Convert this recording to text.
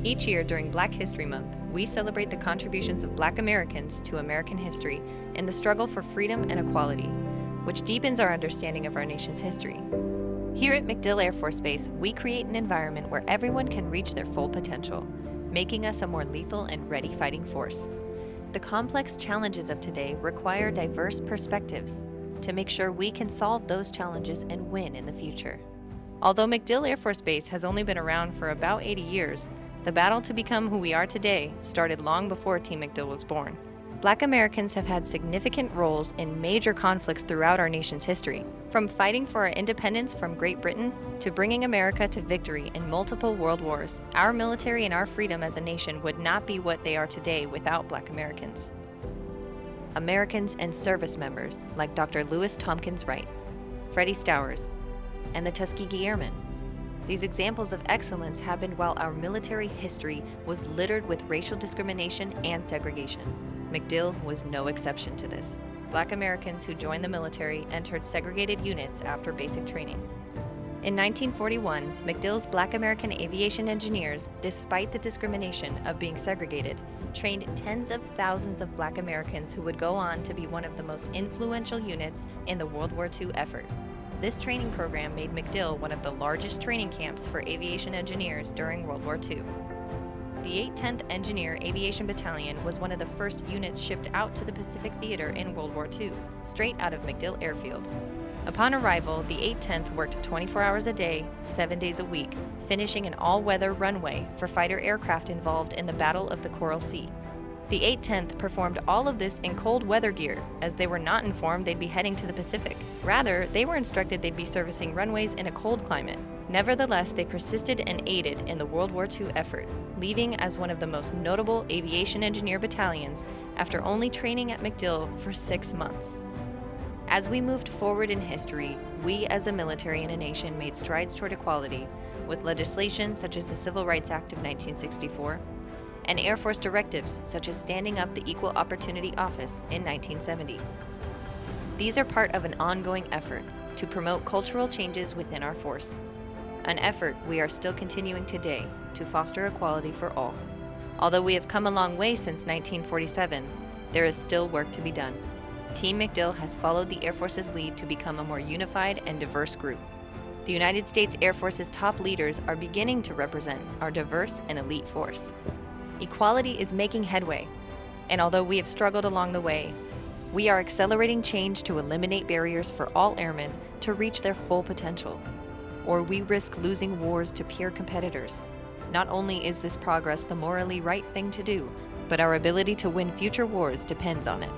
Each year during Black History Month, we celebrate the contributions of Black Americans to American history in the struggle for freedom and equality, which deepens our understanding of our nation's history. Here at MacDill Air Force Base, we create an environment where everyone can reach their full potential, making us a more lethal and ready fighting force. The complex challenges of today require diverse perspectives to make sure we can solve those challenges and win in the future. Although MacDill Air Force Base has only been around for about 80 years, the battle to become who we are today started long before Team MacDill was born. Black Americans have had significant roles in major conflicts throughout our nation's history, from fighting for our independence from Great Britain to bringing America to victory in multiple world wars. Our military and our freedom as a nation would not be what they are today without Black Americans. Americans and service members like Dr. Lewis Tompkins Wright, Freddie Stowers, and the Tuskegee Airmen. These examples of excellence happened while our military history was littered with racial discrimination and segregation. MacDill was no exception to this. Black Americans who joined the military entered segregated units after basic training. In 1941, MacDill's Black American aviation engineers, despite the discrimination of being segregated, trained tens of thousands of Black Americans who would go on to be one of the most influential units in the World War II effort. This training program made MacDill one of the largest training camps for aviation engineers during World War II. The 810th Engineer Aviation Battalion was one of the first units shipped out to the Pacific Theater in World War II, straight out of MacDill Airfield. Upon arrival, the 810th worked 24 hours a day, 7 days a week, finishing an all-weather runway for fighter aircraft involved in the Battle of the Coral Sea. The 810th performed all of this in cold weather gear, as they were not informed they'd be heading to the Pacific. Rather, they were instructed they'd be servicing runways in a cold climate. Nevertheless, they persisted and aided in the World War II effort, leaving as one of the most notable aviation engineer battalions after only training at MacDill for 6 months. As we moved forward in history, we as a military and a nation made strides toward equality with legislation such as the Civil Rights Act of 1964 and Air Force directives such as standing up the Equal Opportunity Office in 1970. These are part of an ongoing effort to promote cultural changes within our force, an effort we are still continuing today to foster equality for all. Although we have come a long way since 1947, there is still work to be done. Team MacDill has followed the Air Force's lead to become a more unified and diverse group. The United States Air Force's top leaders are beginning to represent our diverse and elite force. Equality is making headway, and although we have struggled along the way, we are accelerating change to eliminate barriers for all airmen to reach their full potential, or we risk losing wars to peer competitors. Not only is this progress the morally right thing to do, but our ability to win future wars depends on it.